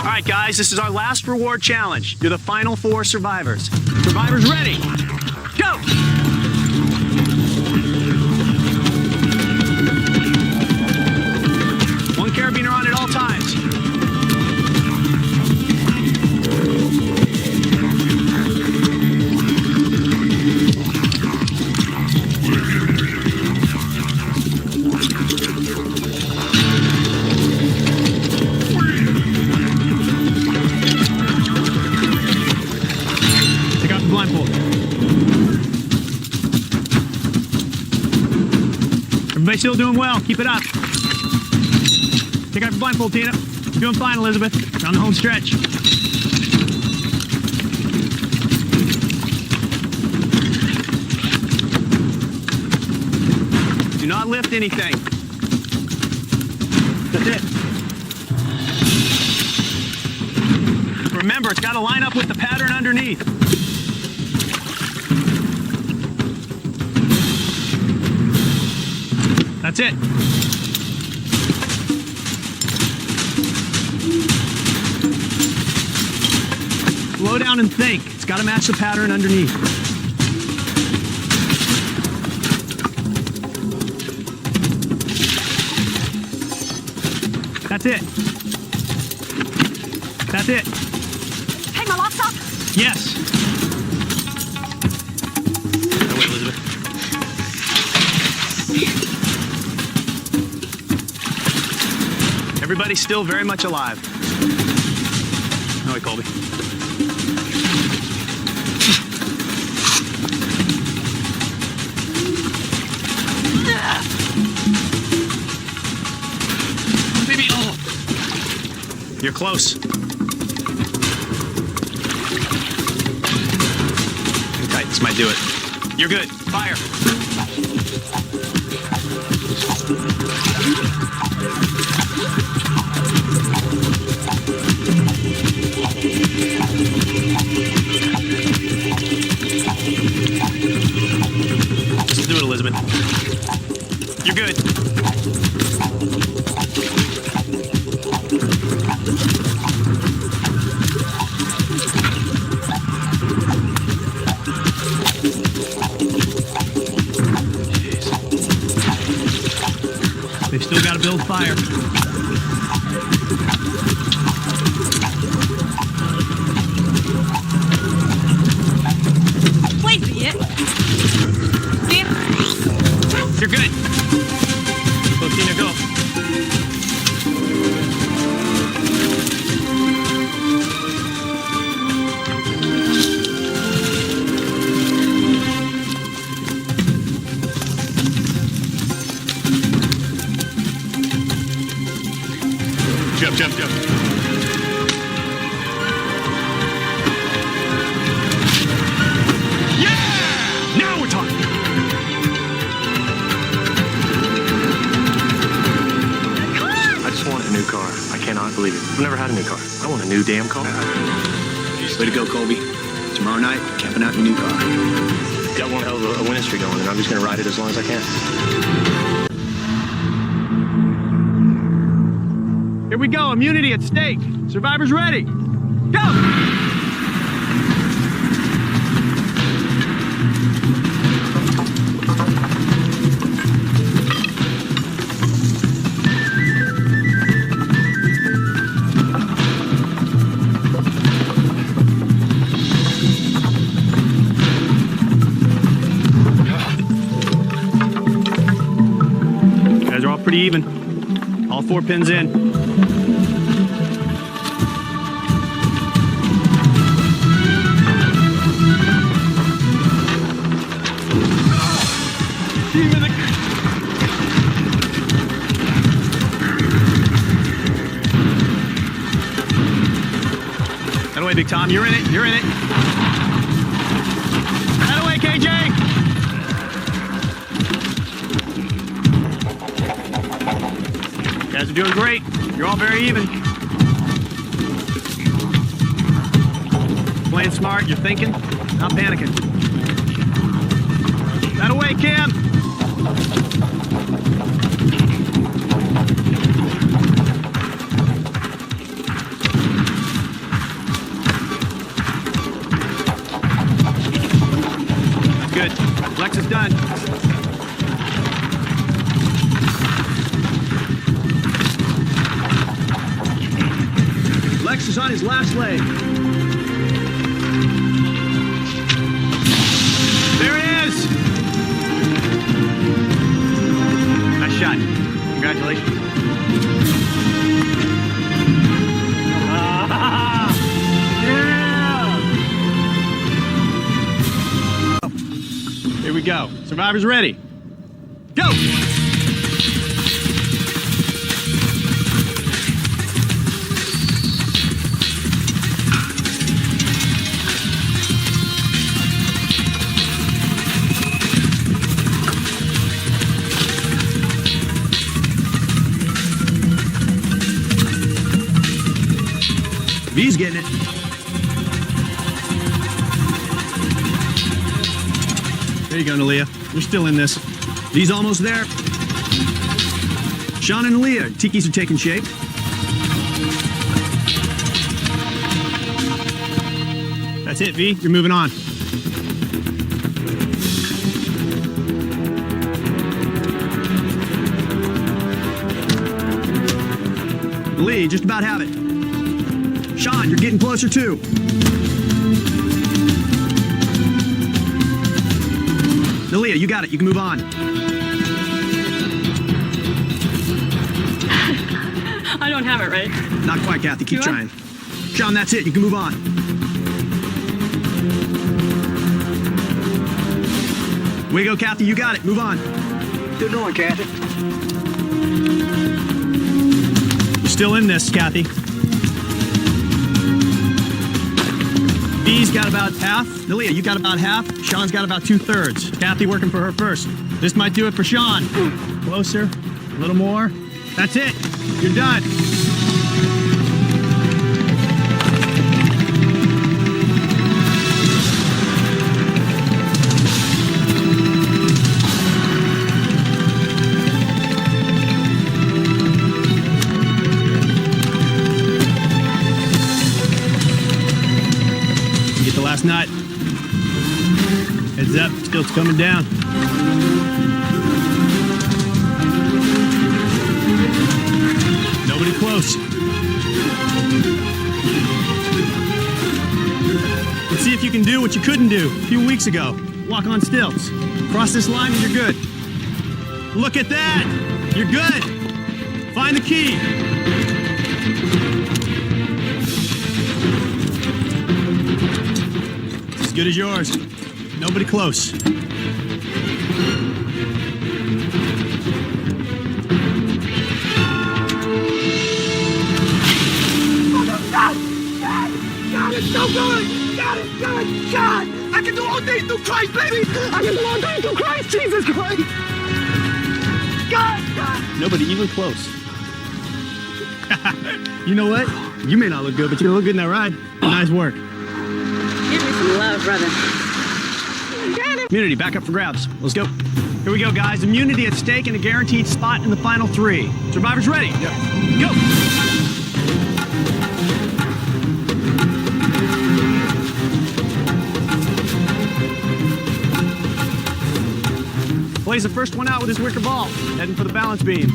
All right, guys, this is our last reward challenge. You're the final 4 survivors. Survivors ready? Go! One carabiner on at all times. Blindfold. Everybody still doing well. Keep it up. Take out the blindfold, Tina. You're doing fine, Elizabeth. You're on the home stretch. Do not lift anything. That's it. Remember, it's got to line up with the pattern underneath. That's it. Slow down and think. It's got to match the pattern underneath. That's it. That's it. Hey, my lock's up. Yes. No way, Elizabeth. Everybody's still very much alive. No way, Colby. Baby, oh. You're close. Okay, this might do it. You're good. Fire. Just do it, Elizabeth. You're good. They've still got to build fire. Wait for it. You're good. Go, Tina, go. Jump. Yeah! Now we're talking. I just want a new car. I cannot believe it. I've never had a new car. I want a new damn car. Way to go, Colby. Tomorrow night, camping out in your new car. Got one hell of a winning streak going, and I'm just going to ride it as long as I can. Here we go. Immunity at stake. Survivors ready. Go! You guys are all pretty even. All 4 pins in. That away, Big Tom. You're in it. You're in it. That away, KJ. You guys are doing great. You're all very even. Playing smart. You're thinking. Not panicking. That away, Cam. good. Lex is done. Lex is on his last leg. There it is! Nice shot. Congratulations. Here we go. Survivors ready. Go! V's getting it. There you go, Nalia. You're still in this. V's almost there. Sean and Nalia, tikis are taking shape. That's it, V. You're moving on. Nalia, just about have it. Sean, you're getting closer too. Nalia, you got it. You can move on. I don't have it right. Not quite, Kathy. Keep Do I? trying. Sean, that's it. You can move on. Way to go, Kathy. You got it. Move on. Good going, Kathy. You're still in this, Kathy. V's got about half. Nalia, you got about half. Sean's got about 2/3. Kathy working for her first. This might do it for Sean. Closer. A little more. That's it. You're done. Get the last nut. Heads up, stilt's coming down. Nobody close. Let's see if you can do what you couldn't do a few weeks ago. Walk on stilts. Cross this line and you're good. Look at that! You're good! Find the key. As good as yours. Nobody close. God, it's so good! God, it's good! God! I can do all things through Christ, baby! I can do all things through Christ, Jesus Christ! God! Nobody even close. You know what? You may not look good, but you look good in that ride. Nice work. Give me some love, brother. Immunity, back up for grabs. Let's go. Here we go, guys. Immunity at stake and a guaranteed spot in the final three. Survivors ready? Go! Plays the first one out with his wicker ball. Heading for the balance beam.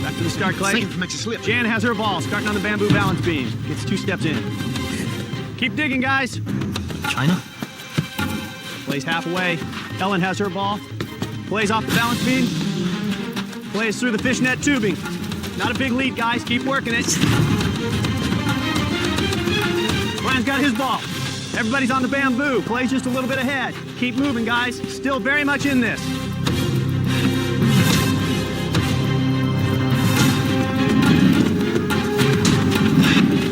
Back to the start, Clay. Safe makes you slip. Jan has her ball, starting on the bamboo balance beam. Gets 2 steps in. Keep digging, guys. China? Plays halfway. Ellen has her ball. Plays off the balance beam. Plays through the fishnet tubing. Not a big lead, guys. Keep working it. Brian's got his ball. Everybody's on the bamboo. Plays just a little bit ahead. Keep moving, guys. Still very much in this.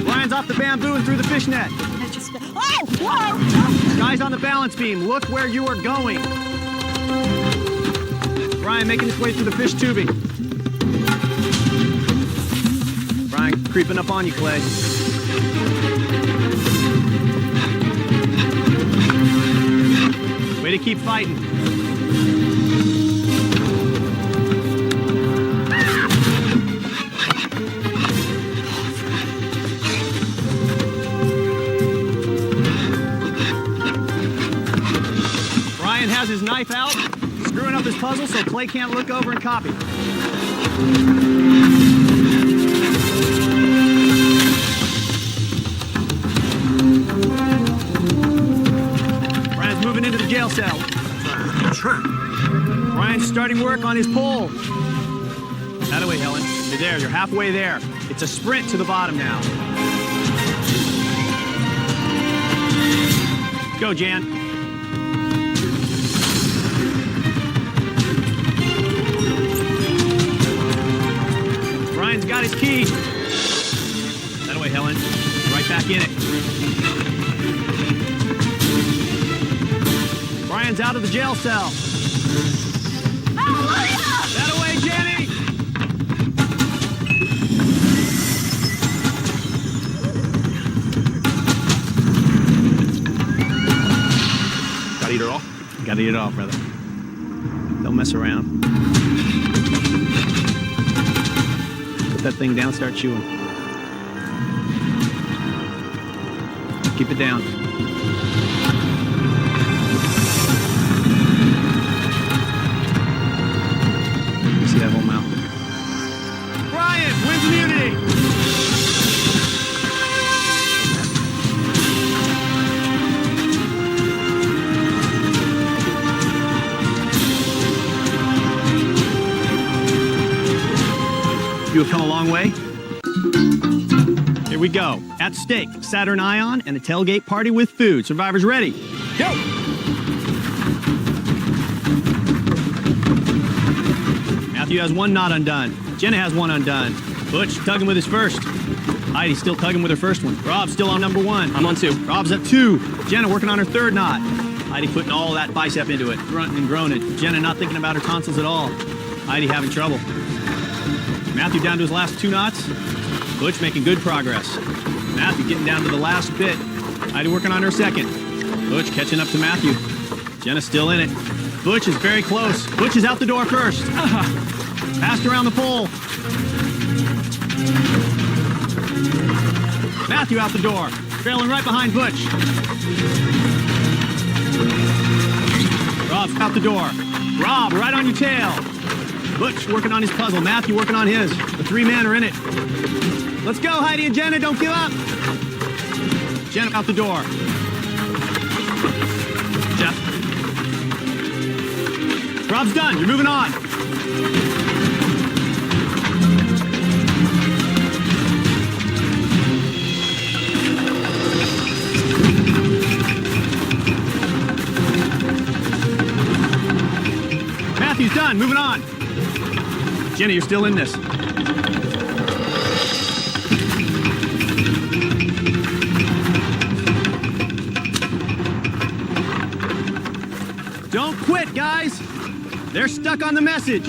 Brian's off the bamboo and through the fishnet. Oh! Whoa! Guys on the balance beam, look where you are going. Brian making his way through the fish tubing. Brian creeping up on you, Clay. Way to keep fighting. has his knife out, screwing up his puzzle so Clay can't look over and copy. Brian's moving into the jail cell. Brian's starting work on his pole. That way, Helen. You're there. You're halfway there. It's a sprint to the bottom now. Go, Jan. Brian's got his key. That way, Helen. Right back in it. Brian's out of the jail cell. That away, Jenny! Gotta eat her off? Gotta eat it off, brother. Don't mess around. Put that thing down, start chewing. Keep it down. See that whole mouth. Brian wins immunity! You have come a long way. Here we go. At stake, Saturn Ion and a tailgate party with food. Survivors ready. Go! Matthew has one knot undone. Jenna has one undone. Butch tugging with his first. Heidi's still tugging with her first one. Rob's still on number one. I'm on two. Rob's at two. Jenna working on her third knot. Heidi putting all that bicep into it, grunting and groaning. Jenna not thinking about her tonsils at all. Heidi having trouble. Matthew down to his last two knots. Butch making good progress. Matthew getting down to the last bit. Heidi working on her second. Butch catching up to Matthew. Jenna still in it. Butch is very close. Butch is out the door first. Passed around the pole. Matthew out the door. Trailing right behind Butch. Rob's out the door. Rob, right on your tail. Butch working on his puzzle. Matthew working on his. The three men are in it. Let's go, Heidi and Jenna. Don't give up. Jenna out the door. Jeff. Rob's done. You're moving on. Matthew's done. Moving on. Jenny, you're still in this. Don't quit, guys. They're stuck on the message.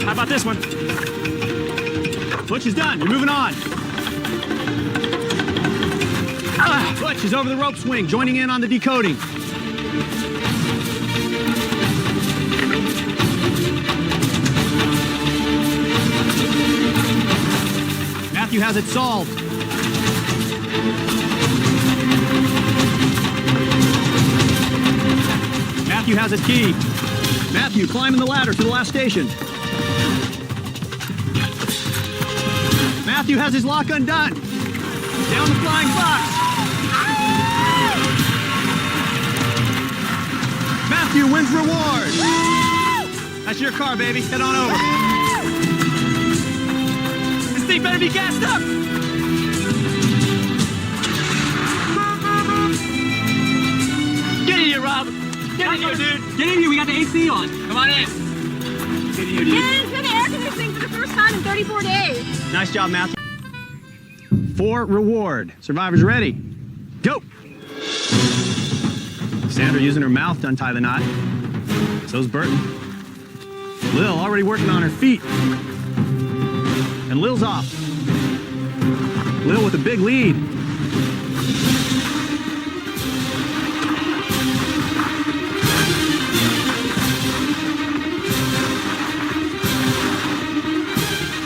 How about this one? Butch is done. You're moving on. Butch is over the rope swing, joining in on the decoding. Matthew has it solved. Matthew has his key. Matthew climbing the ladder to the last station. Matthew has his lock undone. Down the flying fox. Matthew wins reward. That's your car, baby. Head on over. This thing better be gassed up. Get in here, Rob. Get in here, dude. Get in here. We got the AC on. Come on in. Get in here, dude. Get into the air conditioning for the first time in 34 days. Nice job, Matthew. For reward. Survivors ready. Go. Sandra using her mouth to untie the knot. So's Burton. Lil already working on her feet. And Lil's off. Lil with a big lead.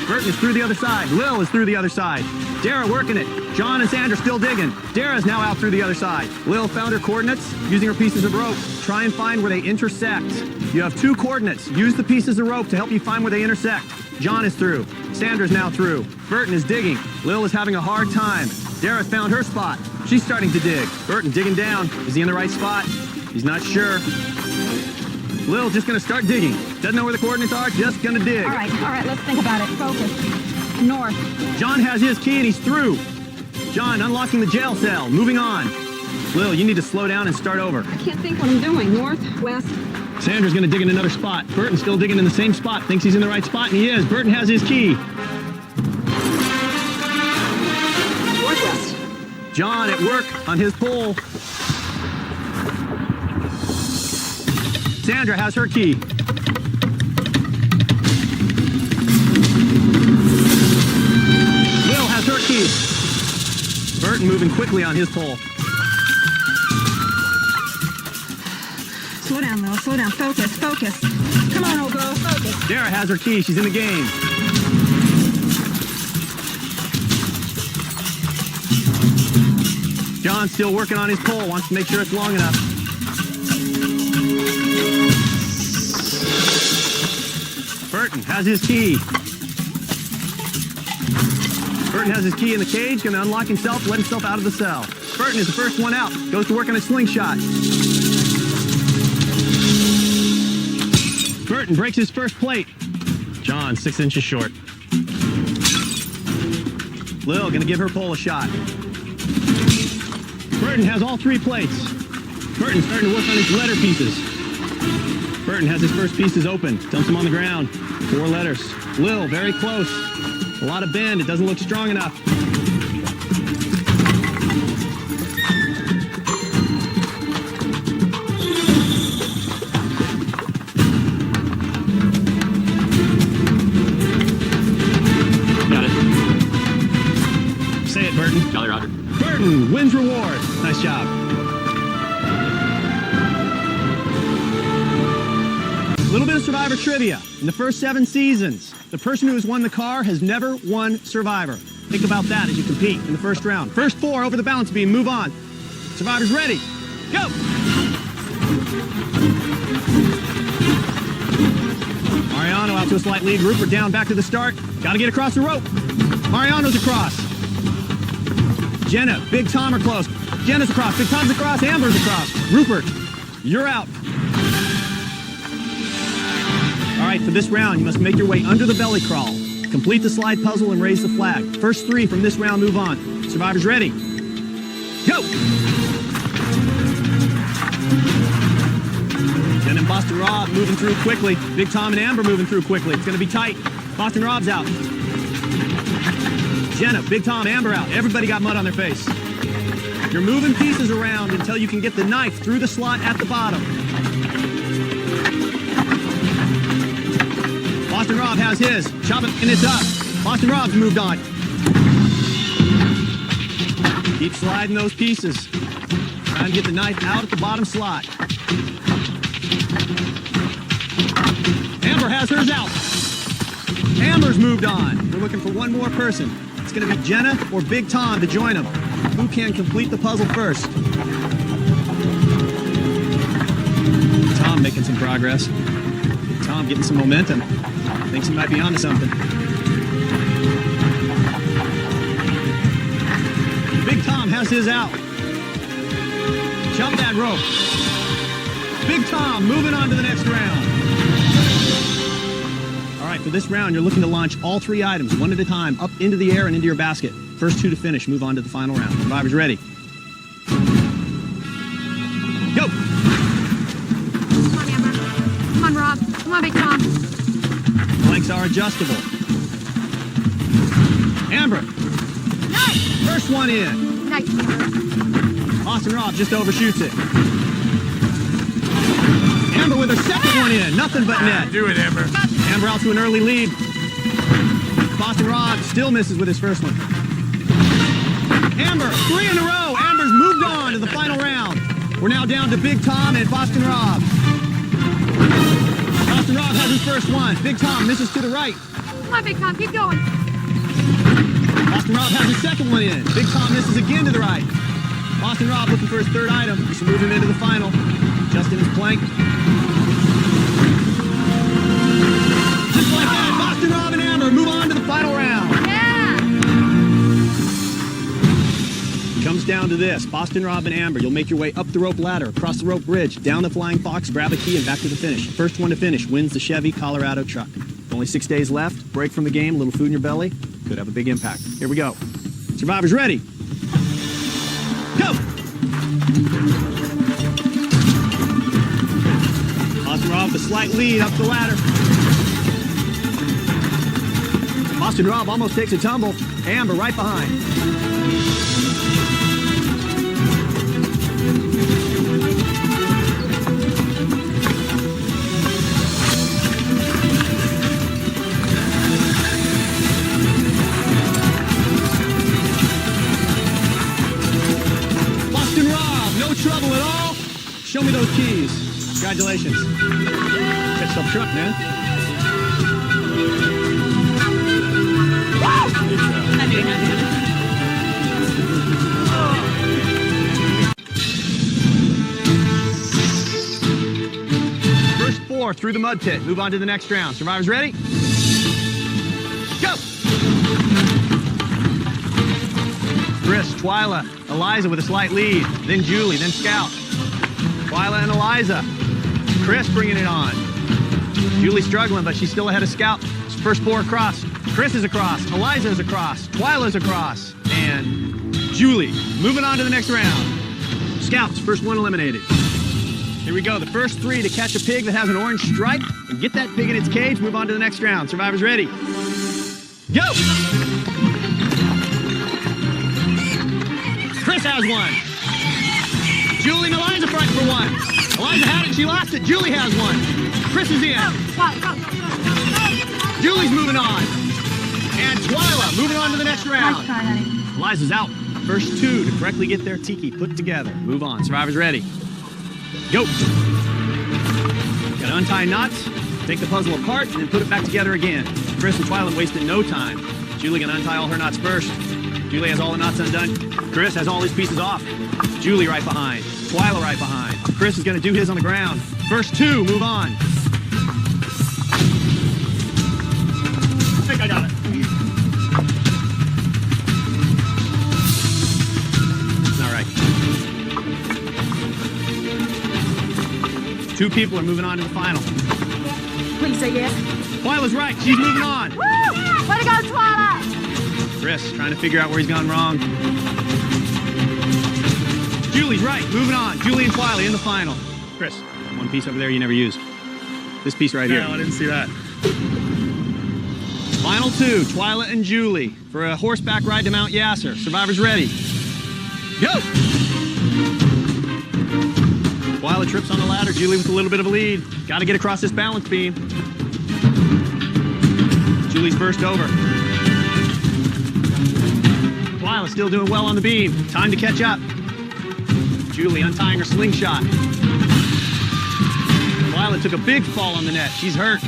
Burton Burton is through the other side. Lil is through the other side. Dara working it. John and Sandra still digging. Dara's now out through the other side. Lil found her coordinates using her pieces of rope. Try and find where they intersect. You have 2 coordinates. Use the pieces of rope to help you find where they intersect. John is through. Sandra's now through. Burton is digging. Lil is having a hard time. Dara found her spot. She's starting to dig. Burton digging down. Is he in the right spot? He's not sure. Lil just gonna start digging. Doesn't know where the coordinates are, just gonna dig. All right, let's think about it. Focus. North. John has his key and he's through. John unlocking the jail cell, moving on. Lil, you need to slow down and start over. I can't think what I'm doing. North, west. Sandra's gonna dig in another spot. Burton's still digging in the same spot, thinks he's in the right spot, and he is. Burton has his key. Northwest. John at work on his pole. Sandra has her key. Lil has her key. Burton moving quickly on his pole. Slow down, Lil. Slow down. Focus. Come on, old girl. Focus. Dara has her key. She's in the game. John's still working on his pole. Wants to make sure it's long enough. Burton has his key. Burton has his key in the cage. Going to unlock himself, let himself out of the cell. Burton is the first one out. Goes to work on a slingshot. Burton breaks his first plate. John, 6 inches short. Lil gonna give her pole a shot. Burton has all 3 plates. Burton's starting to work on his letter pieces. Burton has his first pieces open. Dumps them on the ground. 4 letters. Lil, very close. A lot of bend. It doesn't look strong enough. Burton. Jolly Roger. Burton wins reward. Nice job. A little bit of Survivor trivia. In the first 7 seasons, the person who has won the car has never won Survivor. Think about that as you compete in the first round. First 4 over the balance beam. Move on. Survivor's ready. Go! Mariano out to a slight lead. Rupert down back to the start. Got to get across the rope. Mariano's across. Jenna, Big Tom are close. Jenna's across, Big Tom's across, Amber's across. Rupert, you're out. All right, for this round, you must make your way under the belly crawl. Complete the slide puzzle and raise the flag. First 3 from this round move on. Survivors ready. Go! Jenna and Boston Rob moving through quickly. Big Tom and Amber moving through quickly. It's going to be tight. Boston Rob's out. Jenna, Big Tom, Amber out. Everybody got mud on their face. You're moving pieces around until you can get the knife through the slot at the bottom. Boston Rob has his. Chopping, and it's up. Boston Rob's moved on. Keep sliding those pieces. Trying to get the knife out at the bottom slot. Amber has hers out. Amber's moved on. We're looking for one more person. It's going to be Jenna or Big Tom to join them. Who can complete the puzzle first? Tom making some progress. Tom getting some momentum. Thinks he might be onto something. Big Tom has his out. Jump that rope. Big Tom moving on to the next round. All right, for this round, you're looking to launch all 3 items, one at a time, up into the air and into your basket. First 2 to finish, move on to the final round. Survivors ready. Go! Come on, Amber. Come on, Rob. Come on, Big Tom. Blanks are adjustable. Amber. Nice! First one in. Nice, Amber. Austin Rob just overshoots it. Amber with her second one in. Nothing but net. Do it, Amber. Amber out to an early lead. Boston Rob still misses with his first one. Amber, 3 in a row. Amber's moved on to the final round. We're now down to Big Tom and Boston Rob. Boston Rob has his first one. Big Tom misses to the right. Come on, Big Tom, keep going. Boston Rob has his second one in. Big Tom misses again to the right. Boston Rob looking for his third item. We should move him into the final. Justin is plank. Just like that, Boston Rob and Amber move on to the final round. Yeah. Comes down to this. Boston Rob and Amber, you'll make your way up the rope ladder, across the rope bridge, down the Flying Fox, grab a key, and back to the finish. First one to finish wins the Chevy Colorado truck. Only 6 days left. Break from the game, a little food in your belly. Could have a big impact. Here we go. Survivors ready? Go! Boston Rob with a slight lead up the ladder. Boston Rob almost takes a tumble. Amber right behind. Boston Rob, no trouble at all. Show me those keys. Congratulations. Catch up truck, man. First 4 through the mud pit. Move on to the next round. Survivors ready? Go! Chris, Twyla, Eliza with a slight lead. Then Julie, then Scout. Twyla and Eliza. Chris bringing it on. Julie struggling, but she's still ahead of Scout. First 4 across. Chris is across. Eliza is across. Twyla's across. And Julie moving on to the next round. Scouts, first one eliminated. Here we go. The first 3 to catch a pig that has an orange stripe and get that pig in its cage. Move on to the next round. Survivors ready? Go! Chris has one. Julie and Eliza fight for one. Eliza had it. She lost it. Julie has one. Chris is in. Julie's moving on. And Twyla moving on to the next round. Eliza's out. First 2 to correctly get their tiki put together. Move on. Survivors ready? Go. Gotta untie knots, take the puzzle apart, and then put it back together again. Chris and Twyla wasted no time. Julie gonna untie all her knots first. Julie has all the knots undone. Chris has all his pieces off. Julie right behind. Twyla right behind. Chris is gonna do his on the ground. First 2, move on. I think I got it. All right. 2 people are moving on to the final. Please say yes. Twyla's right. She's moving on. Woo! Way to go, Twyla! Chris trying to figure out where he's gone wrong. Julie's right. Moving on. Julie and Twyla in the final. Chris, one piece over there you never used. This piece right here. No, I didn't see that. Final 2, Twyla and Julie for a horseback ride to Mount Yasser. Survivors ready? Go! Twyla trips on the ladder. Julie with a little bit of a lead. Got to get across this balance beam. Julie's first over. Twyla still doing well on the beam. Time to catch up. Julie untying her slingshot. Twyla took a big fall on the net. She's hurt.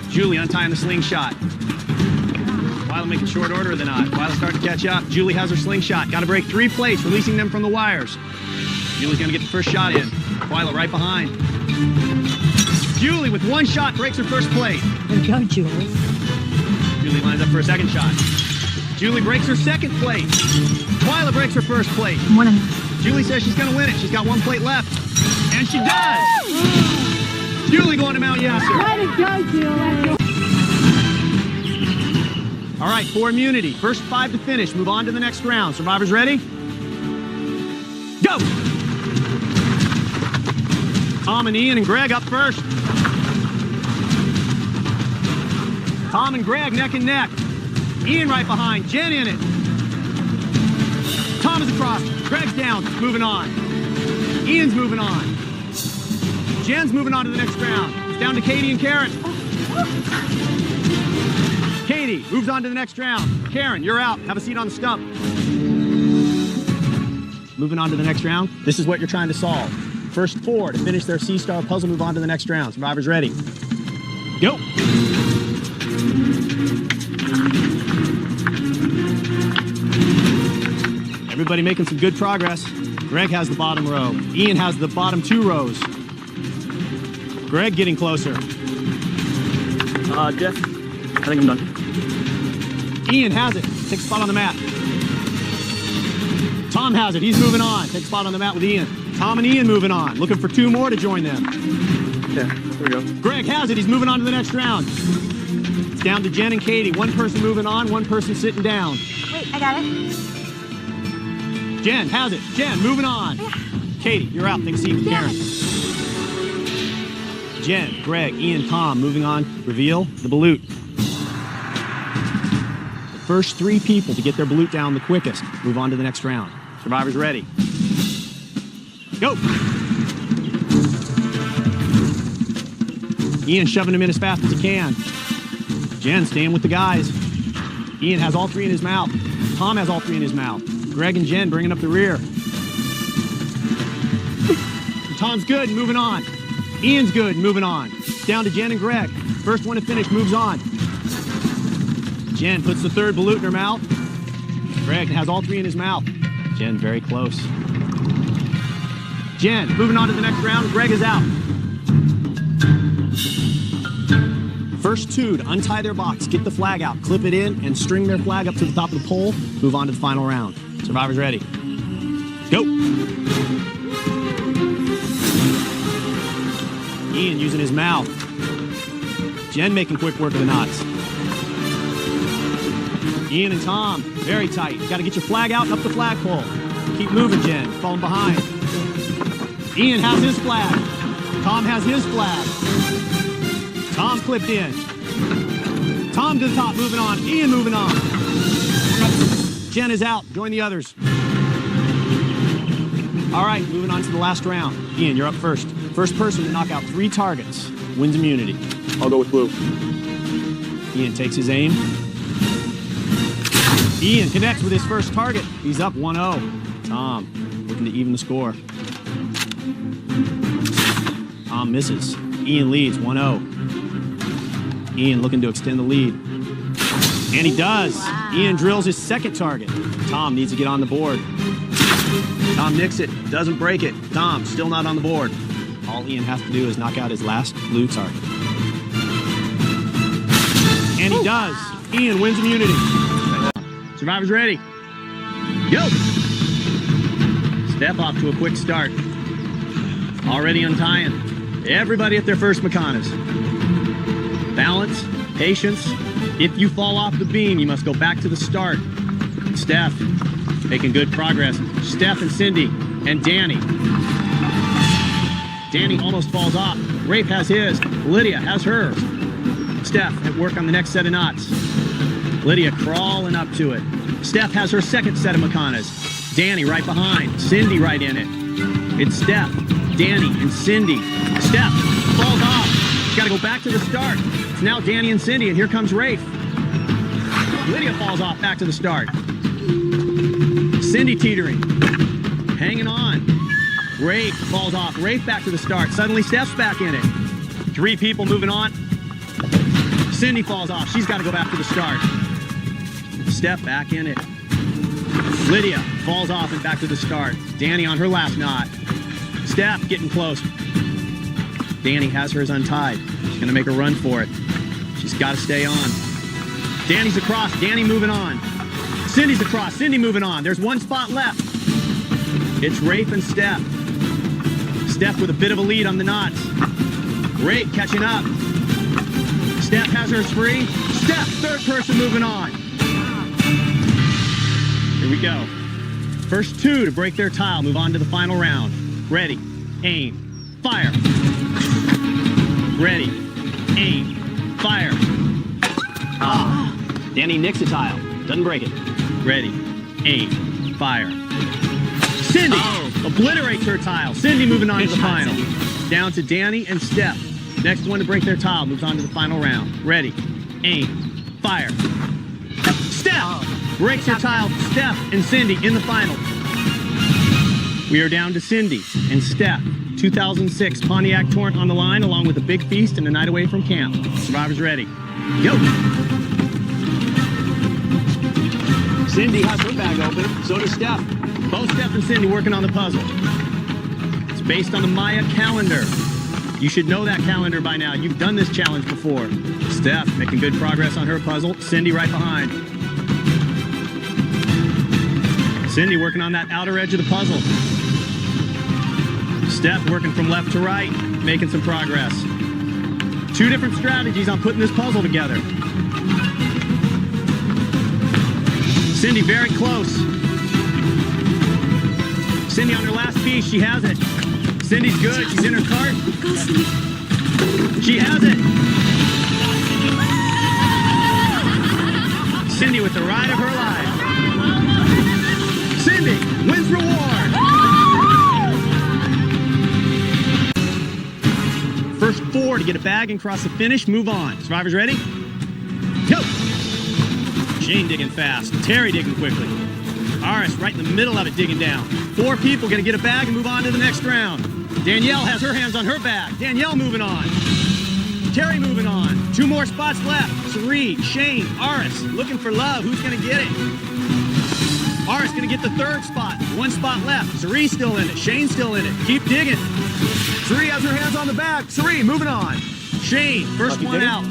Julie untying the slingshot. Twyla making short order of the knot. Twyla starting to catch up. Julie has her slingshot. Got to break 3 plates, releasing them from the wires. Julie's going to get the first shot in. Twyla right behind. Julie with 1 shot breaks her first plate. There you go, Julie. Julie lines up for a second shot. Julie breaks her second plate. Twyla breaks her first plate. Julie says she's going to win it. She's got 1 plate left. And she does! Julie going to Mount Yasser. Way to go, Julie. All right, for immunity. First 5 to finish. Move on to the next round. Survivors ready? Go! Tom and Ian and Greg up first. Tom and Greg neck and neck. Ian right behind. Jen in it. Tom is across. Greg's down. Moving on. Ian's moving on. Jen's moving on to the next round. It's down to Katie and Karen. Katie moves on to the next round. Karen, you're out. Have a seat on the stump. Moving on to the next round. This is what you're trying to solve. First 4 to finish their Sea Star puzzle. Move on to the next round. Survivors ready? Go. Everybody making some good progress. Greg has the bottom row. Ian has the bottom 2 rows. Greg getting closer. Jeff, I think I'm done. Ian has it. Take a spot on the mat. Tom has it. He's moving on. Take a spot on the mat with Ian. Tom and Ian moving on. Looking for 2 more to join them. Yeah, here we go. Greg has it. He's moving on to the next round. It's down to Jen and Katie. One person moving on, one person sitting down. Wait, I got it. Jen has it. Jen, moving on. Katie, you're out. Take a seat with Karen. Jen, Greg, Ian, Tom, moving on. Reveal the balut. The first 3 people to get their balut down the quickest move on to the next round. Survivors ready. Go. Ian shoving him in as fast as he can. Jen staying with the guys. Ian has all 3 in his mouth. Tom has all 3 in his mouth. Greg and Jen bringing up the rear. Tom's good and moving on. Ian's good and moving on. Down to Jen and Greg. First one to finish moves on. Jen puts the 3rd balut in her mouth. Greg has all 3 in his mouth. Jen very close. Jen moving on to the next round. Greg is out. First 2 to untie their box, get the flag out, clip it in, and string their flag up to the top of the pole. Move on to the final round. Survivors ready. Go. Ian using his mouth. Jen making quick work of the knots. Ian and Tom, very tight. Got to get your flag out and up the flagpole. Keep moving, Jen. Falling behind. Ian has his flag. Tom has his flag. Tom clipped in. Tom to the top, moving on. Ian moving on. Jen is out. Join the others. All right, moving on to the last round. Ian, you're up first. First person to knock out 3 targets wins immunity. I'll go with blue. Ian takes his aim. Ian connects with his first target. He's up 1-0. Tom looking to even the score. Tom misses. Ian leads 1-0. Ian looking to extend the lead. And he does. Wow. Ian drills his 2nd target. Tom needs to get on the board. Tom nicks it, doesn't break it. Tom still not on the board. All Ian has to do is knock out his last blue target. And he does. Ian wins immunity. Survivors ready. Go. Step off to a quick start. Already untying. Everybody at their first Meccano's. Balance, patience. If you fall off the beam, you must go back to the start. Steph, making good progress. Steph and Cindy and Danny. Danny almost falls off. Rafe has his. Lydia has hers. Steph at work on the next set of knots. Lydia crawling up to it. Steph has her 2nd set of Meccano's. Danny right behind. Cindy right in it. It's Steph, Danny, and Cindy. Steph falls off. She's got to go back to the start. It's now Danny and Cindy, and here comes Rafe. Lydia falls off back to the start. Cindy teetering. Hanging on. Rafe falls off. Rafe back to the start. Suddenly Steph's back in it. 3 people moving on. Cindy falls off. She's got to go back to the start. Steph back in it. Lydia falls off and back to the start. Danny on her last knot. Steph getting close. Danny has hers untied. She's going to make a run for it. She's got to stay on. Danny's across. Danny moving on. Cindy's across. Cindy moving on. There's 1 spot left. It's Rafe and Steph. Steph with a bit of a lead on the knots. Rafe catching up. Steph has hers free. Steph, 3rd person moving on. Here we go. First 2 to break their tile move on to the final round. Ready, aim, fire. Ready, aim, fire. Danny nicks a tile. Doesn't break it. Ready, aim, fire. Cindy obliterates her tile. Cindy moving on to the final. Down to Danny and Steph. Next one to break their tile moves on to the final round. Ready, aim, fire. Steph breaks her tile. Steph and Cindy in the final. We are down to Cindy and Steph. 2006 Pontiac Torrent on the line, along with a big feast and a night away from camp. Survivors ready. Go! Cindy has her bag open, so does Steph. Both Steph and Cindy working on the puzzle. It's based on the Maya calendar. You should know that calendar by now. You've done this challenge before. Steph making good progress on her puzzle. Cindy right behind. Cindy working on that outer edge of the puzzle. Steph working from left to right, making some progress. Two different strategies on putting this puzzle together. Cindy very close. Cindy on her last piece, she has it. Cindy's good, she's in her cart. She has it. Cindy with the ride of her life. Cindy wins reward. First 4 to get a bag and cross the finish, move on. Survivors ready? Go! Shane digging fast, Terry digging quickly. Aris right in the middle of it digging down. 4 people gonna get a bag and move on to the next round. Danielle has her hands on her bag. Danielle moving on. Terry moving on. 2 more spots left. Sari, Shane, Aris looking for love. Who's gonna get it? Aris gonna get the 3rd spot. 1 spot left. Sari's still in it. Shane's still in it. Keep digging. Sari has her hands on the bag. Sari, moving on. Shane, first one out.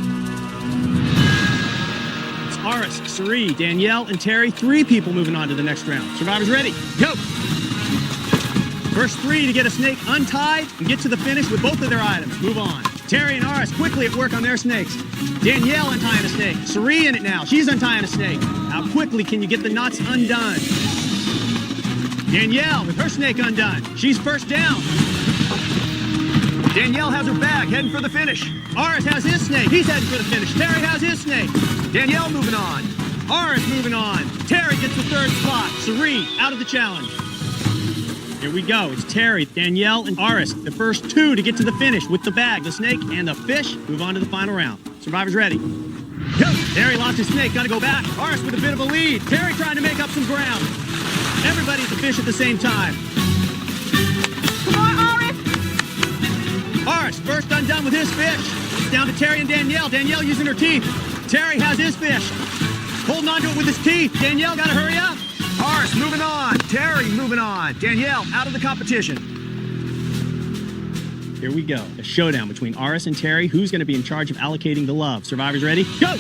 It's Aris, Sari, Danielle, and Terry. 3 people moving on to the next round. Survivors ready? Go! First 3 to get a snake untied and get to the finish with both of their items. Move on. Terry and Aris quickly at work on their snakes. Danielle untying a snake. Sari in it now. She's untying a snake. How quickly can you get the knots undone? Danielle with her snake undone. She's first down. Danielle has her bag, heading for the finish. Aris has his snake. He's heading for the finish. Terry has his snake. Danielle moving on. Aris moving on. Terry gets the 3rd spot. Sari out of the challenge. Here we go. It's Terry, Danielle, and Aris. The first 2 to get to the finish with the bag, the snake, and the fish. Move on to the final round. Survivors ready. Go! Terry lost his snake. Got to go back. Aris with a bit of a lead. Terry trying to make up some ground. Everybody's the fish at the same time. Come on, Aris. Aris first undone with his fish. It's down to Terry and Danielle. Danielle using her teeth. Terry has his fish. Holding on to it with his teeth. Danielle got to hurry up. Aris moving on. Terry moving on. Danielle out of the competition. Here we go. A showdown between Aris and Terry. Who's going to be in charge of allocating the love? Survivors ready? Go!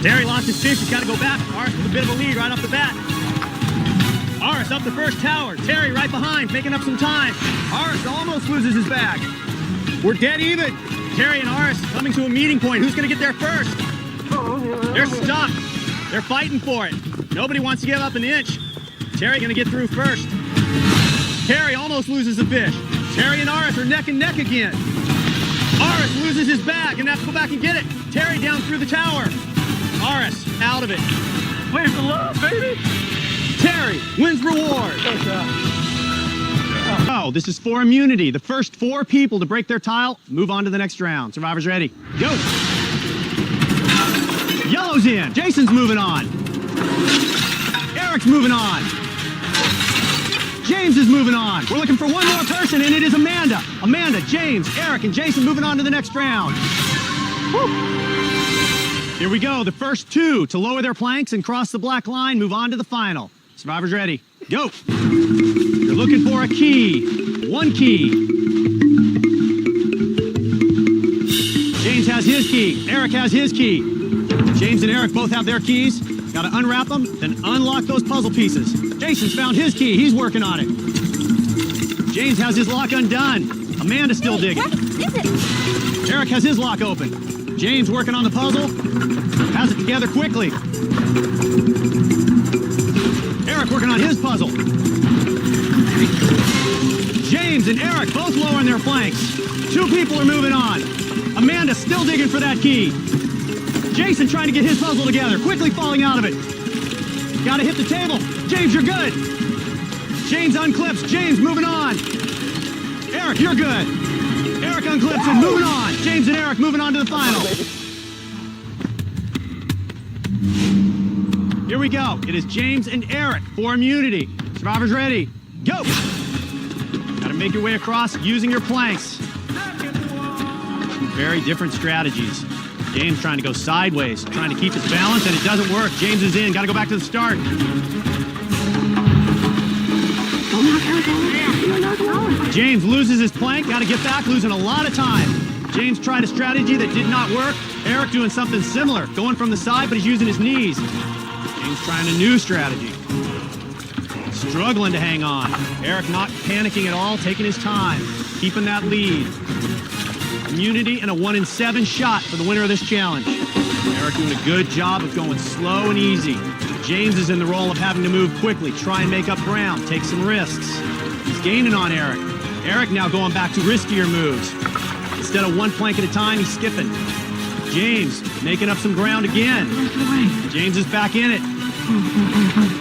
Terry lost his fish. He's got to go back. Aris with a bit of a lead right off the bat. Aris up the first tower. Terry right behind, making up some time. Aris almost loses his bag. We're dead even. Terry and Aris coming to a meeting point. Who's going to get there first? They're stuck. They're fighting for it. Nobody wants to give up an inch. Terry going to get through first. Terry almost loses the fish. Terry and Aris are neck and neck again. Aris loses his bag and has to go back and get it. Terry down through the tower. Aris out of it. Wait for love, baby. Terry wins reward. Oh, this is for immunity. The first 4 people to break their tile move on to the next round. Survivors ready? Go! Yellow's in. Jason's moving on. Eric's moving on. James is moving on. We're looking for one more person, and it is Amanda. Amanda, James, Eric, and Jason moving on to the next round. Woo. Here we go. The first 2 to lower their planks and cross the black line move on to the final. Survivors ready? Go! You're looking for a key. 1 key. James has his key. Eric has his key. James and Eric both have their keys. Got to unwrap them, then unlock those puzzle pieces. Jason's found his key. He's working on it. James has his lock undone. Amanda's still digging. What is it? Eric has his lock open. James working on the puzzle. Has it together quickly. Eric working on his puzzle. James and Eric both lowering their flanks. 2 people are moving on. Amanda still digging for that key. Jason trying to get his puzzle together, quickly falling out of it. Gotta hit the table. James, you're good. James unclips. James moving on. Eric, you're good. Eric unclips and moving on. James and Eric moving on to the final. Here we go. It is James and Eric for immunity. Survivors ready? Go! Gotta Gotta make your way across using your planks. Two very different strategies. James trying to go sideways, trying to keep his balance, and it doesn't work. James is in, gotta go back to the start. James loses his plank, gotta get back, losing a lot of time. James tried a strategy that did not work. Eric doing something similar, going from the side, but he's using his knees. James trying a new strategy. Struggling to hang on. Eric not panicking at all, taking his time, keeping that lead. Immunity and a 1 in 7 shot for the winner of this challenge. Eric doing a good job of going slow and easy. James is in the role of having to move quickly, try and make up ground, take some risks. He's gaining on Eric. Eric now going back to riskier moves. Instead of one plank at a time, he's skipping. James making up some ground again. James is back in it.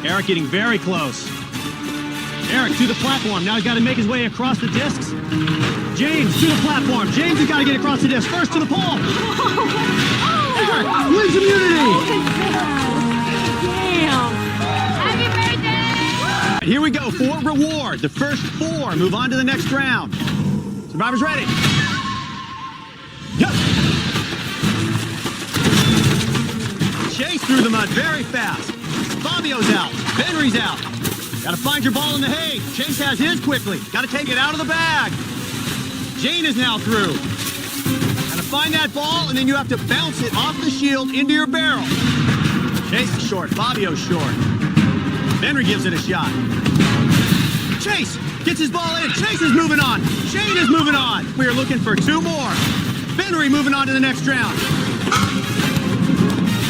Eric getting very close. Eric to the platform. Now he's got to make his way across the discs. James to the platform. James has got to get across the disc. First to the pole. Eric wins immunity. Damn. Happy birthday! Here we go for reward. The first 4 move on to the next round. Survivors ready? Go! Chase through the mud very fast. Fabio's out. Henry's out. Gotta find your ball in the hay. Chase has his quickly. Gotta take it out of the bag. Jane is now through. Gotta find that ball, and then you have to bounce it off the shield into your barrel. Chase is short. Fabio's short. Henry gives it a shot. Chase gets his ball in. Chase is moving on. Shane is moving on. We are looking for 2 more. Henry moving on to the next round.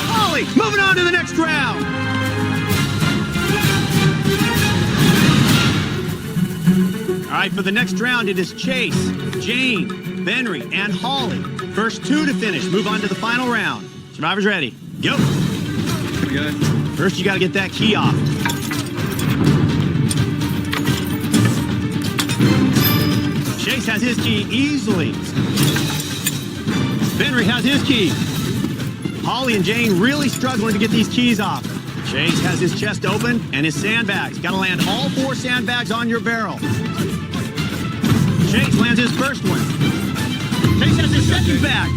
Holly moving on to the next round. All right, for the next round, it is Chase, Jane, Henry, and Holly. First 2 to finish. Move on to the final round. Survivors ready? Go. Good. First, you got to get that key off. Chase has his key easily. Henry has his key. Holly and Jane really struggling to get these keys off. Chase has his chest open and his sandbags. Got to land all 4 sandbags on your barrel. Chase lands his first one. Chase has his second bag.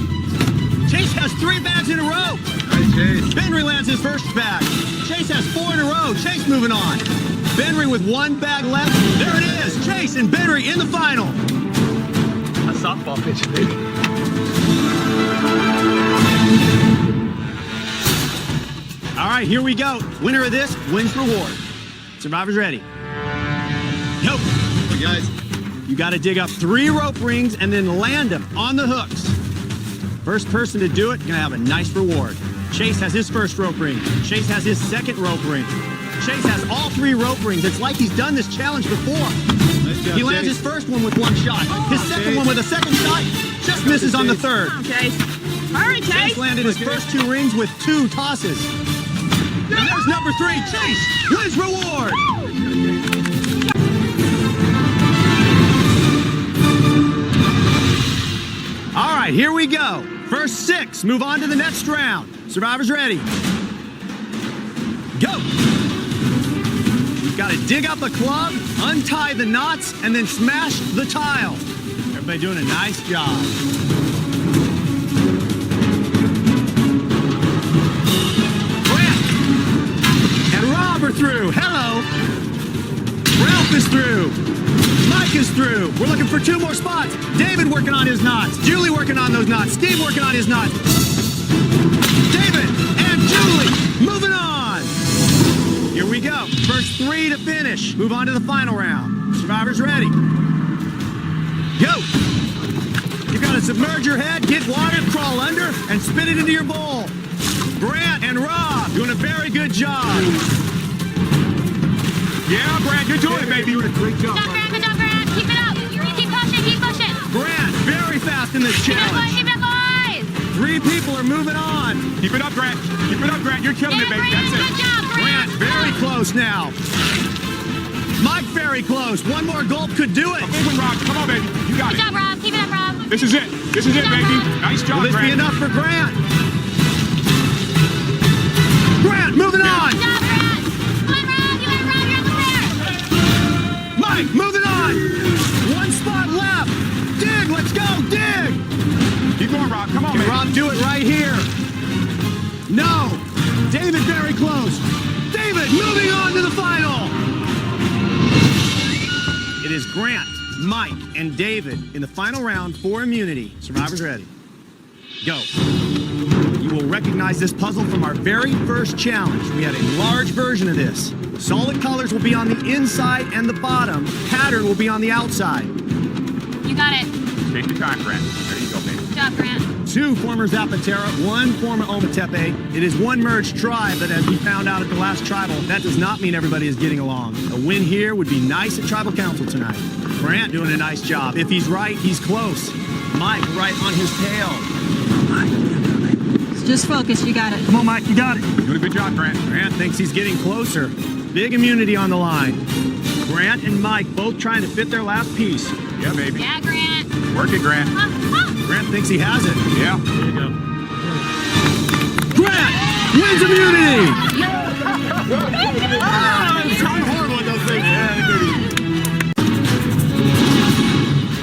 Chase has 3 bags in a row. Henry lands his first bag. Chase has 4 in a row. Chase moving on. Henry with 1 bag left. There it is. Chase and Henry in the final. A softball pitch, baby. All right, here we go. Winner of this wins reward. Survivors ready? Go. Hey guys. You got to dig up 3 rope rings and then land them on the hooks. First person to do it, gonna have a nice reward. Chase has his first rope ring. Chase has his second rope ring. Chase has all 3 rope rings. It's like he's done this challenge before. Nice job, He lands Chase. his first one with 1 shot. His second one with a second shot. Just misses on the third. Come on, Chase. Hurry, Chase Chase. landed his first 2 rings with 2 tosses. And there's number 3. Chase wins reward. All right, here we go. First 6 move on to the next round. Survivors ready? Go. You've got to dig up a club, untie the knots, and then smash the tile. Everybody doing a nice job. Brent and Rob are through. Hello. Ralph is through. Mike is through. We're looking for 2 more spots. David working on his knots. Julie working on those knots. Steve working on his knots. David and Julie moving on. Here we go. First 3 to finish. Move on to the final round. Survivors ready? Go. You've got to submerge your head, get water, crawl under, and spit it into your bowl. Grant and Rob doing a very good job. Yeah, Grant, you're doing it, baby. You're doing a great job. Good job, Grant. Keep it up. Keep pushing, keep pushing. Grant, very fast in this Keep it up, boys. challenge. Keep it up, boys. 3 people are moving on. Keep it up, Grant. Keep it up, Grant. You're killing it, baby. That's Good it. job, Grant, Grant. very close now. Mike, very close. 1 more gulp could do it. Big one, Rob. Come on, baby. You got Good it. job, Rob. Keep it up, Rob. This is it. This is it, baby. Nice job, Will this be Grant. enough for Grant? Grant, moving on. Good job, Grant. Come on, Rob. You better, Rob. You're almost there. Mike, moving on. 1 do it right here. No. David very close. David moving on to the final. It is Grant, Mike, and David in the final round for immunity. Survivors ready. Go. You will recognize this puzzle from our very first challenge. We had a large version of this. Solid colors will be on the inside and the bottom. Pattern will be on the outside. You got it. Take your time, Grant. There you go, baby. Good job, Grant. 2 former Zapatera, 1 former Ometepe. It is 1 merged tribe, but as we found out at the last tribal, that does not mean everybody is getting along. A win here would be nice at Tribal Council tonight. Grant doing a nice job. If he's right, he's close. Mike right on his tail. Just focus, you got it. Come on, Mike, you got it. Doing a good job, Grant. Grant thinks he's getting closer. Big immunity on the line. Grant and Mike both trying to fit their last piece. Yeah, baby. Yeah, Grant. Work it, Grant. Grant thinks he has it. Yeah. There you go. Grant wins immunity! Horrible with those things.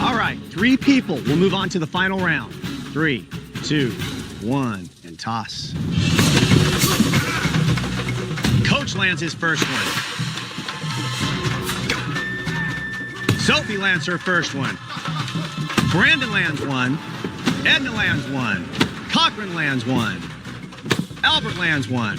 All right, 3 people will move on to the final round. 3, 2, 1, and toss. Coach lands his first one. Sophie lands her first one. Brandon lands one. Edna lands one. Cochran lands one. Albert lands one.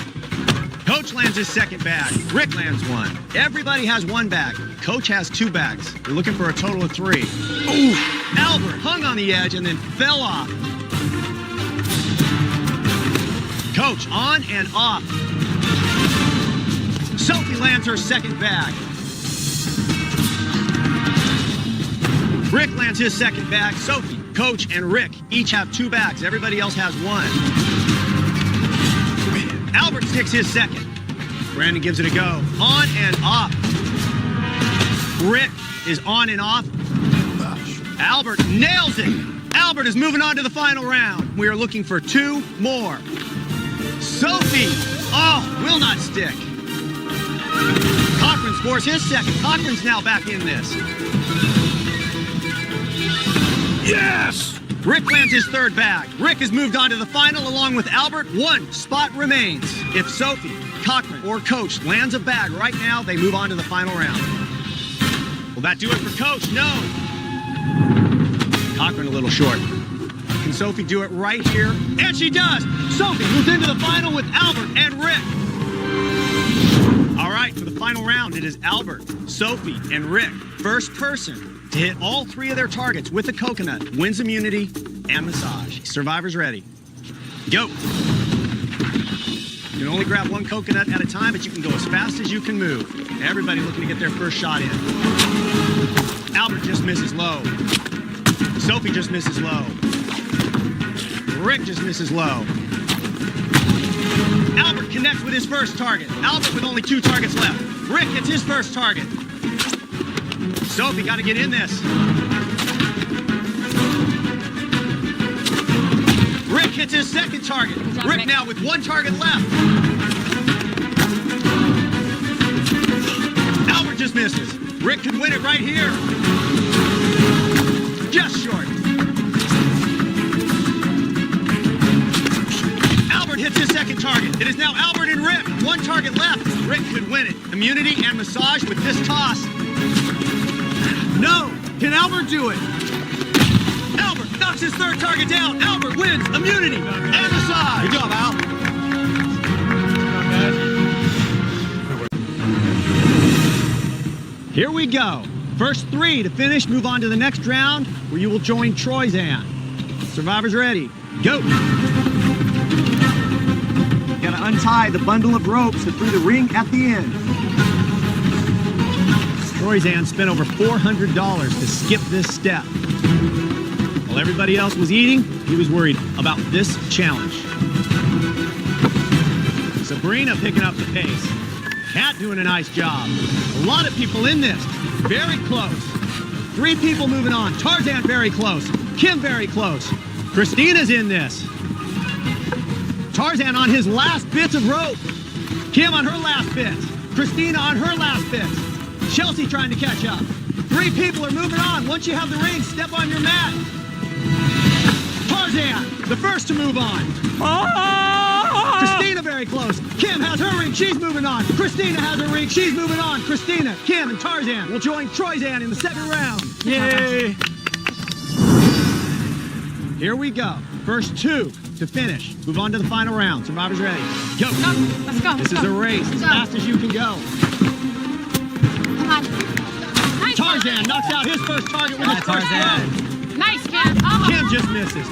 Coach lands his second bag. Rick lands one. Everybody has 1 bag. Coach has 2 bags. We're looking for a total of 3. Ooh, Albert hung on the edge and then fell off. Coach on and off. Sophie lands her second bag. Rick lands his second bag. Sophie, Coach, and Rick each have 2 bags. Everybody else has 1. Albert sticks his second. Brandon gives it a go. On and off. Rick is on and off. Albert nails it. Albert is moving on to the final round. We are looking for 2 more. Sophie, will not stick. Cochran scores his second. Cochran's now back in this. Yes! Rick lands his third bag. Rick has moved on to the final along with Albert. 1 spot remains. If Sophie, Cochran, or Coach lands a bag right now, they move on to the final round. Will that do it for Coach? No. Cochran a little short. Can Sophie do it right here? And she does! Sophie moves into the final with Albert and Rick. All right, for the final round, it is Albert, Sophie, and Rick. First person to hit all 3 of their targets with a coconut wins immunity and massage. Survivors ready. Go. You can only grab 1 coconut at a time, but you can go as fast as you can move. Everybody looking to get their first shot in. Albert just misses low. Sophie just misses low. Rick just misses low. Albert connects with his first target. Albert with only 2 targets left. Rick hits his first target. Sophie got to get in this. Rick hits his second target. Rick now with 1 target left. Albert just misses. Rick could win it right here. Just short. Albert hits his second target. It is now Albert and Rick. 1 target left. Rick could win it. Immunity and massage with this toss. No! Can Albert do it? Albert knocks his third target down. Albert wins immunity and massage. Good job, Al. Here we go. First 3 to finish move on to the next round where you will join Troyzan. Survivors ready. Go. Gotta untie the bundle of ropes and through the ring at the end. Troyzan spent over $400 to skip this step. While everybody else was eating, he was worried about this challenge. Sabrina picking up the pace. Kat doing a nice job. A lot of people in this. Very close. 3 people moving on. Tarzan very close. Kim very close. Christina's in this. Tarzan on his last bits of rope. Kim on her last bits. Christina on her last bits. Chelsea trying to catch up. 3 people are moving on. Once you have the ring, step on your mat. Tarzan, the first to move on. Christina very close. Kim has her ring. She's moving on. Christina has her ring. She's moving on. Christina, Kim, and Tarzan will join Troyzan in the second round. Yay! Here we go. First two to finish. Move on to the final round. Survivors ready. Go. Let's go. This is a race. As fast as you can go. Come on. Nice. Tarzan knocks out his first target with his first throw. Nice, Kim. Oh. Kim just misses.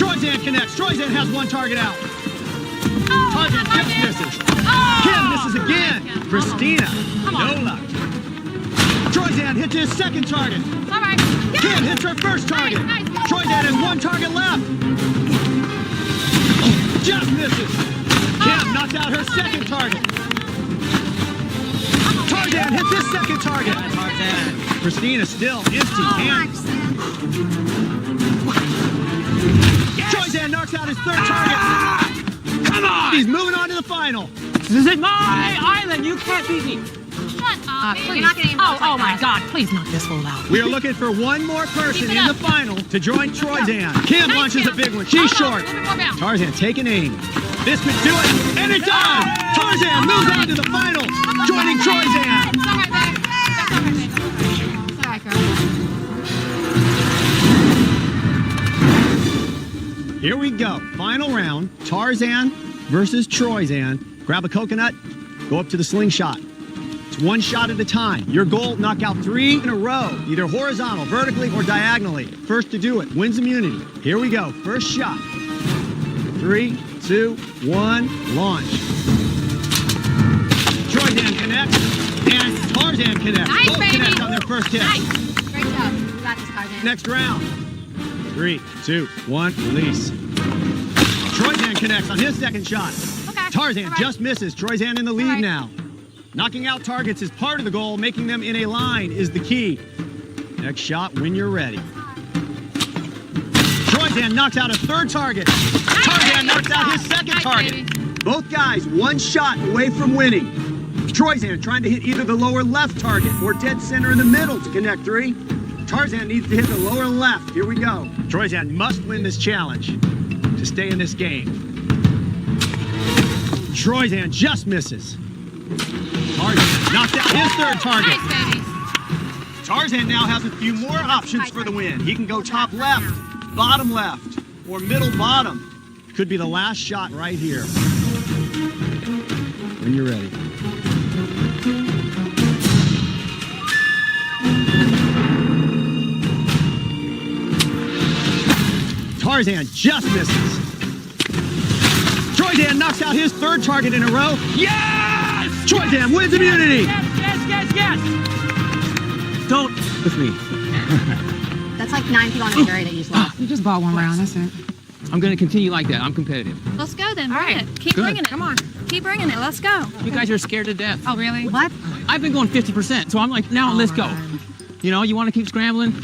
Troyzan connects. Troyzan has one target out. Oh, Tarzan come on, just Kim. misses. Oh. Kim misses again. Kim. Christina, Come no on. luck. Troyzan hits his second target. It's all right. Kim hits her first target. Nice. Troyzan has one target left. Just misses. Kim knocks out her second target. Tarzan hits his second target. Christina still empty hands. Troyzan knocks out his third target. Come on! He's moving on to the final. This is my island. You can't beat me. Shut up. Please. You're not getting Oh my God! Please knock this fool out. We are looking for one more person Keep it in the up. final to join Troyzan. Kim Nice, launches a Kim. big one. She's Hold on, short. a little bit more bounce. Tarzan taking aim. This could do it. And it does. Tarzan moves on to the final, joining Troyzan. It's all right, babe. That's all right, babe. It's all right, girl. Here we go. Final round. Tarzan versus Troyzan. Grab a coconut. Go up to the slingshot. It's one shot at a time. Your goal, knock out 3 in a row, either horizontal, vertically, or diagonally. First to do it wins immunity. Here we go. First shot. 3, 2, 1, launch. Troyzan connects, and Tarzan connects. Nice, Both baby. connect on their first hit. Nice. Great job. You got this, Tarzan. Next round. 3, 2, 1, release. Troyzan connects on his second shot. Okay. Tarzan All right. just misses. Troyzan in the lead All right. now. Knocking out targets is part of the goal. Making them in a line is the key. Next shot when you're ready. Troyzan knocks out a third target. Tarzan knocks out his second Nice, target. baby. Both guys one shot away from winning. Troyzan trying to hit either the lower left target or dead center in the middle to connect 3. Tarzan needs to hit the lower left. Here we go. Troyzan must win this challenge to stay in this game. Troyzan just misses. Tarzan knocked out his third target. Nice, baby. Tarzan now has a few more options for the win. He can go top left, bottom left, or middle bottom. Could be the last shot right here. When you're ready. Tarzan just misses. Troyzan knocks out his third target in a row. Yes! Troyzan wins immunity. Yes. Don't with me. That's like 9 people on the jury that you just lost. You just bought one round. That's it. I'm going to continue like that. I'm competitive. Let's go then. All Bring right. it. Keep Good. bringing it. Come on. Keep bringing it. Let's go. You guys are scared to death. Oh really? What? I've been going 50%, so I'm like, now let's go. man. You know, you want to keep scrambling?